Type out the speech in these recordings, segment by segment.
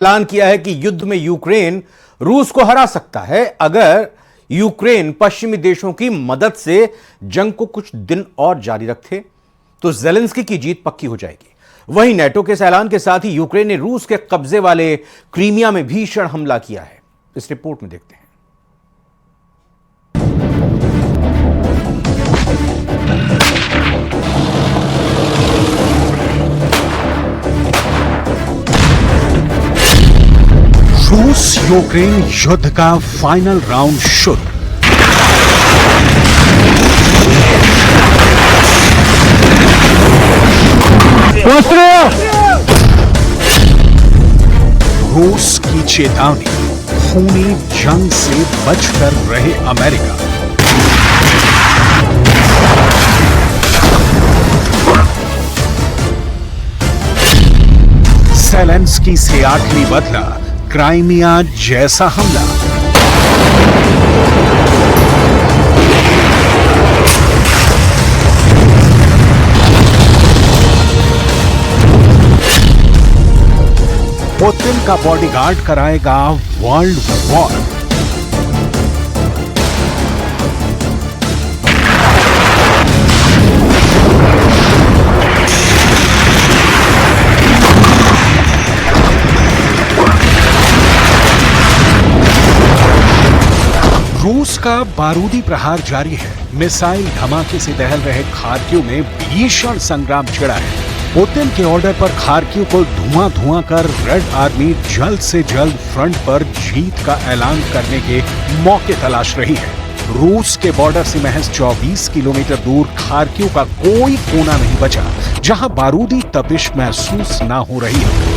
ऐलान किया है कि युद्ध में यूक्रेन रूस को हरा सकता है अगर यूक्रेन पश्चिमी देशों की मदद से जंग को कुछ दिन और जारी रखे तो ज़ेलेंस्की की जीत पक्की हो जाएगी। वहीं नेटो के इस ऐलान के साथ ही यूक्रेन ने रूस के कब्जे वाले क्रीमिया में भीषण हमला किया है। इस रिपोर्ट में देखते हैं। रूस यूक्रेन युद्ध का फाइनल राउंड शुरू। रूस की चेतावनी, खूनी जंग से बचकर रहे अमेरिका। ज़ेलेंस्की से आखिरी बदला, क्राइमिया जैसा हमला। पुतिन का बॉडीगार्ड कराएगा वर्ल्ड वॉर। रूस का बारूदी प्रहार जारी है। मिसाइल धमाके से दहल रहे खार्किव में भीषण संग्राम छिड़ा है। पुतिन के ऑर्डर पर खार्किव को धुआं कर रेड आर्मी जल्द से जल्द फ्रंट पर जीत का ऐलान करने के मौके तलाश रही है। रूस के बॉर्डर से महज 24 किलोमीटर दूर खार्किव का कोई कोना नहीं बचा जहां बारूदी तपिश महसूस न हो रही है।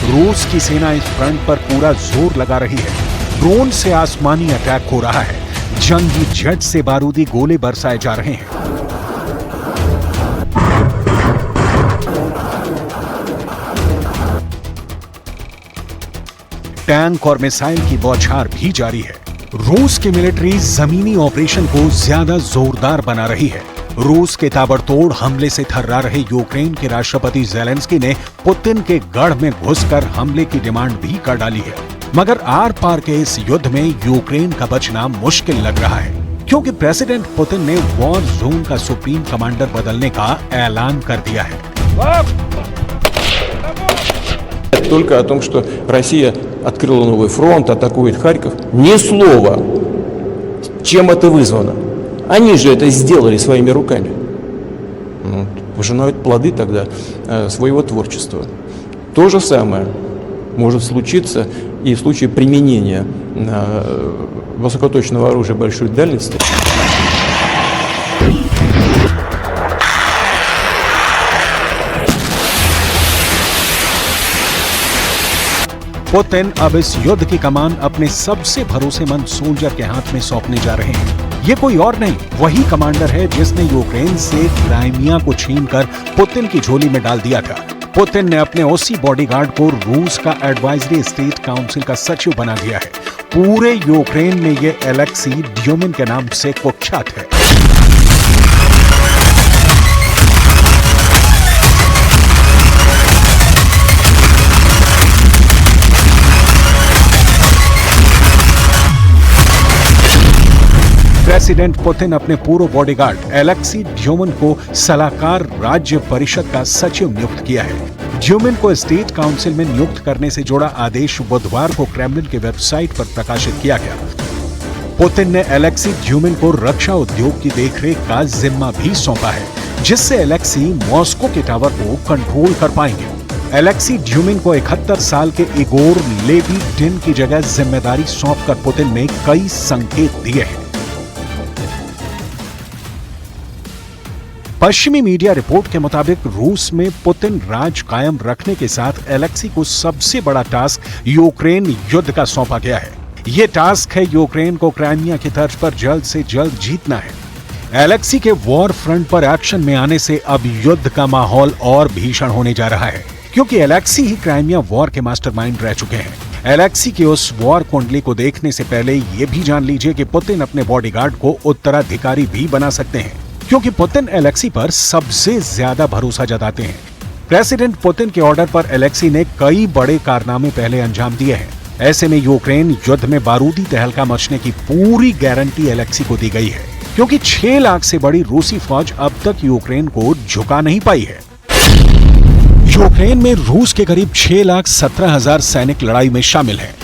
रूस की सेना इस फ्रंट पर पूरा जोर लगा रही है। ड्रोन से आसमानी अटैक हो रहा है। जंगी जेट से बारूदी गोले बरसाए जा रहे हैं। टैंक और मिसाइल की बौछार भी जारी है। रूस की मिलिट्री जमीनी ऑपरेशन को ज्यादा जोरदार बना रही है। रूस के ताबड़तोड़ हमले से थर्रा रहे यूक्रेन के राष्ट्रपति ज़ेलेंस्की ने पुतिन के गढ़ में घुसकर हमले की डिमांड भी कर डाली है। मगर आर पार के इस युद्ध में यूक्रेन का बचना मुश्किल लग रहा है, क्योंकि प्रेसिडेंट पुतिन ने वॉर जोन का सुप्रीम कमांडर बदलने का ऐलान कर दिया है। Только о том, что Россия открыла новый фронт, атакует Харьков. Ни слова. Чем это вызвано? Они же это сделали своими руками. Пожинают плоды тогда своего творчества. То же самое может случиться и в случае применения высокоточного оружия большой дальности. पुतिन अब इस युद्ध की कमान अपने सबसे भरोसेमंद सोल्जर के हाथ में सौंपने जा रहे हैं। ये कोई और नहीं, वही कमांडर है जिसने यूक्रेन से क्राइमिया को छीनकर पुतिन की झोली में डाल दिया था। पुतिन ने अपने उसी बॉडीगार्ड को रूस का एडवाइजरी स्टेट काउंसिल का सचिव बना दिया है। पूरे यूक्रेन में ये एलेक्सी ड्यूमिन के नाम से कुख्यात है। प्रेसिडेंट पुतिन अपने पूर्व बॉडीगार्ड एलेक्सी ड्यूमिन को सलाहकार राज्य परिषद का सचिव नियुक्त किया है। ड्यूमिन को स्टेट काउंसिल में नियुक्त करने से जुड़ा आदेश बुधवार को क्रेमलिन के वेबसाइट पर प्रकाशित किया गया। पुतिन ने एलेक्सी ड्यूमिन को रक्षा उद्योग की देखरेख का जिम्मा भी सौंपा है, जिससे एलेक्सी मॉस्को के टावर को कंट्रोल कर पाएंगे। एलेक्सी ड्यूमिन को 71 साल के इगोर लेविटिन की जगह जिम्मेदारी सौंपकर पुतिन ने कई संकेत दिए हैं। पश्चिमी मीडिया रिपोर्ट के मुताबिक रूस में पुतिन राज कायम रखने के साथ एलेक्सी को सबसे बड़ा टास्क यूक्रेन युद्ध का सौंपा गया है। यह टास्क है यूक्रेन को क्राइमिया की तर्ज पर जल्द से जल्द जीतना है। एलेक्सी के वॉर फ्रंट पर एक्शन में आने से अब युद्ध का माहौल और भीषण होने जा रहा है, क्योंकि एलेक्सी ही क्राइमिया वॉर के मास्टरमाइंड रह चुके हैं। एलेक्सी के उस वॉर कुंडली को देखने से पहले ये भी जान लीजिए कि पुतिन अपने बॉडीगार्ड को उत्तराधिकारी भी बना सकते हैं, क्योंकि पुतिन एलेक्सी पर सबसे ज्यादा भरोसा जताते हैं। प्रेसिडेंट पुतिन के ऑर्डर पर एलेक्सी ने कई बड़े कारनामे पहले अंजाम दिए हैं। ऐसे में यूक्रेन युद्ध में बारूदी तहलका मचने की पूरी गारंटी एलेक्सी को दी गई है, क्योंकि 6 लाख से बड़ी रूसी फौज अब तक यूक्रेन को झुका नहीं पाई है। यूक्रेन में रूस के करीब 6,17,000 सैनिक लड़ाई में शामिल हैं।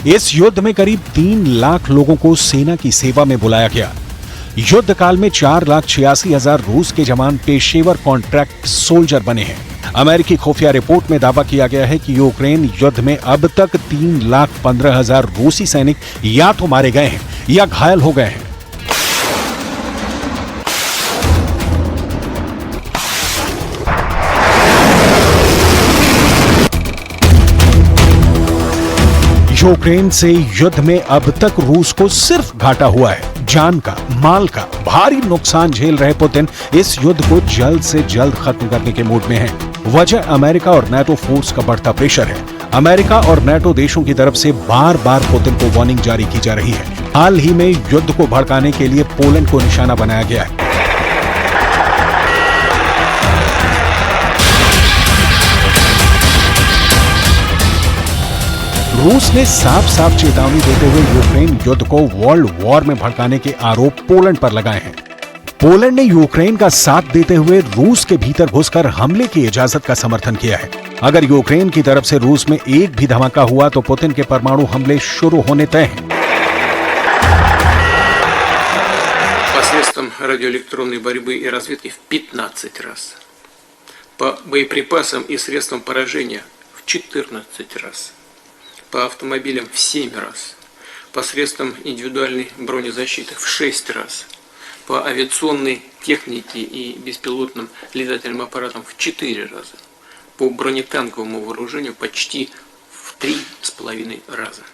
इस युद्ध में करीब 3 लाख लोगों को सेना की सेवा में बुलाया गया। युद्ध काल में 4,86,000 रूस के जवान पेशेवर कॉन्ट्रैक्ट सोल्जर बने हैं। अमेरिकी खुफिया रिपोर्ट में दावा किया गया है कि यूक्रेन युद्ध में अब तक 3,15,000 रूसी सैनिक या तो मारे गए हैं या घायल हो गए हैं। यूक्रेन से युद्ध में अब तक रूस को सिर्फ घाटा हुआ है। जान का, माल का भारी नुकसान झेल रहे पुतिन इस युद्ध को जल्द से जल्द खत्म करने के मूड में हैं। वजह अमेरिका और नाटो फोर्स का बढ़ता प्रेशर है। अमेरिका और नाटो देशों की तरफ से बार बार पुतिन को वार्निंग जारी की जा रही है। हाल ही में युद्ध को भड़काने के लिए पोलैंड को निशाना बनाया गया है। रूस ने साफ साफ चेतावनी देते हुए यूक्रेन युद्ध को वर्ल्ड वॉर में भड़काने के आरोप पोलैंड पर लगाए हैं। पोलैंड ने यूक्रेन का साथ देते हुए रूस के भीतर घुसकर हमले की इजाजत का समर्थन किया है। अगर यूक्रेन की तरफ से रूस में एक भी धमाका हुआ तो पुतिन के परमाणु हमले शुरू होने तय हैं। Посредством радиоэлектронной борьбы и разведки в 15 раз. По боеприпасам и средствам поражения в 14 раз. По автомобилям в 7 раз, посредством индивидуальной бронезащиты в 6 раз, по авиационной технике и беспилотным летательным аппаратам в 4 раза, по бронетанковому вооружению почти в 3,5 раза.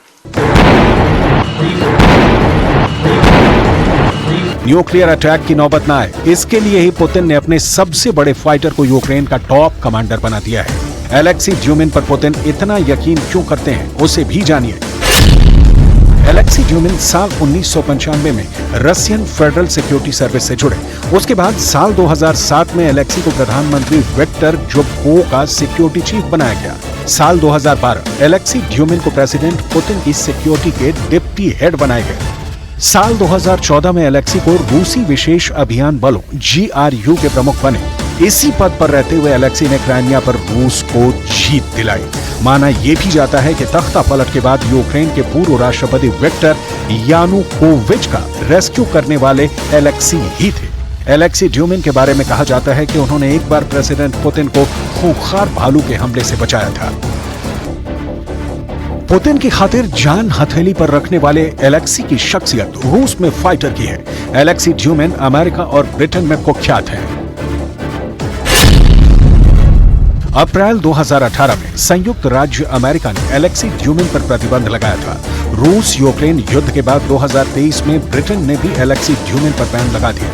न्यूक्लियर अटैक की नौबत न आए, इसके लिए ही पुतिन ने अपने सबसे बड़े फाइटर को यूक्रेन का टॉप कमांडर बना दिया है। एलेक्सी ड्यूमिन पर पुतिन इतना यकीन क्यों करते हैं, उसे भी जानिए। एलेक्सी ड्यूमिन साल 1995 में रशियन फेडरल सिक्योरिटी सर्विस से जुड़े। उसके बाद साल 2007 में एलेक्सी को प्रधानमंत्री विक्टर जुबको का सिक्योरिटी चीफ बनाया गया। साल 2012 एलेक्सी ड्यूमिन को प्रेसिडेंट पुतिन की सिक्योरिटी के डिप्टी हेड बनाए गए। साल 2014 में एलेक्सी को रूसी विशेष अभियान बलों GRU के प्रमुख बने। इसी पद पर रहते हुए एलेक्सी ने क्राइमिया पर रूस को जीत दिलाई। माना यह भी जाता है कि तख्ता पलट के बाद यूक्रेन के पूर्व राष्ट्रपति विक्टर यानुकोविच का रेस्क्यू करने वाले एलेक्सी ही थे। एलेक्सी ड्यूमिन के बारे में कहा जाता है कि उन्होंने एक बार प्रेसिडेंट पुतिन को खूंखार भालू के हमले से बचाया था। पुतिन की खातिर जान हथेली पर रखने वाले एलेक्सी की शख्सियत रूस में फाइटर की है। एलेक्सी ड्यूमिन अमेरिका और ब्रिटेन में कुख्यात है। अप्रैल 2018 में संयुक्त राज्य अमेरिका ने एलेक्सी ड्यूमिन पर प्रतिबंध लगाया था। रूस यूक्रेन युद्ध के बाद 2023 में ब्रिटेन ने भी एलेक्सी ड्यूमिन पर बैन लगा दिया।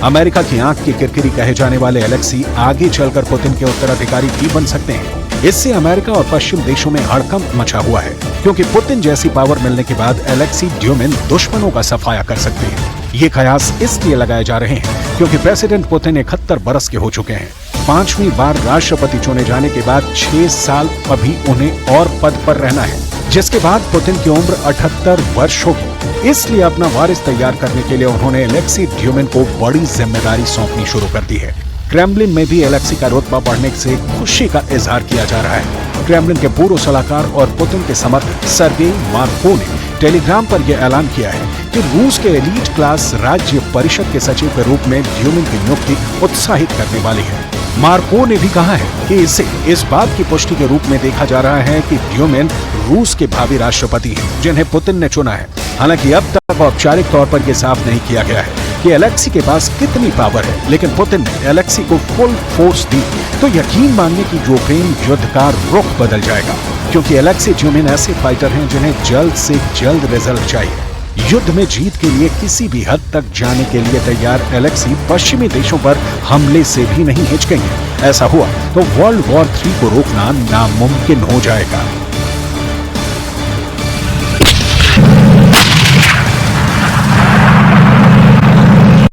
अमेरिका की आंख की किरकिरी कहे जाने वाले एलेक्सी आगे चलकर पुतिन के उत्तराधिकारी भी बन सकते हैं। इससे अमेरिका और पश्चिम देशों में हड़कंप मचा हुआ है, क्योंकि पुतिन जैसी पावर मिलने के बाद एलेक्सी ड्यूमिन दुश्मनों का सफाया कर सकते हैं। ये कयास इसलिए लगाए जा रहे हैं क्योंकि प्रेसिडेंट पुतिन 71 बरस के हो चुके हैं। 5वीं बार राष्ट्रपति चुने जाने के बाद 6 साल अभी उन्हें और पद पर रहना है, जिसके बाद पुतिन की उम्र 78 वर्ष होगी। इसलिए अपना वारिस तैयार करने के लिए उन्होंने एलेक्सी ड्यूमिन को बड़ी जिम्मेदारी सौंपनी शुरू कर दी है। क्रेमलिन में भी एलेक्सी का रुतबा बढ़ने से खुशी का इजहार किया जा रहा है। क्रेमलिन के पूर्व सलाहकार और पुतिन के समर्थक सर्गेई मार्को ने टेलीग्राम पर यह ऐलान किया है कि रूस के एलीट क्लास राज्य परिषद के सचिव के रूप में ड्यूमिन की नियुक्ति उत्साहित करने वाली है। मार्को ने भी कहा है कि इसे इस बात की पुष्टि के रूप में देखा जा रहा है कि ड्यूमिन रूस के भावी राष्ट्रपति हैं, जिन्हें पुतिन ने चुना है। हालांकि अब तक औपचारिक तौर पर यह साफ नहीं किया गया है कि एलेक्सी के पास कितनी पावर है, लेकिन पुतिन ने एलेक्सी को फुल फोर्स दी तो यकीन मानिए कि यूक्रेन युद्ध का रुख बदल जाएगा, क्योंकि एलेक्सी ड्यूमिन ऐसे फाइटर हैं जिन्हें जल्द से जल्द रिजल्ट चाहिए। युद्ध में जीत के लिए किसी भी हद तक जाने के लिए तैयार एलेक्सी पश्चिमी देशों पर हमले से भी नहीं हिचकेंगे। ऐसा हुआ तो वर्ल्ड वॉर 3 को रोकना नामुमकिन हो जाएगा।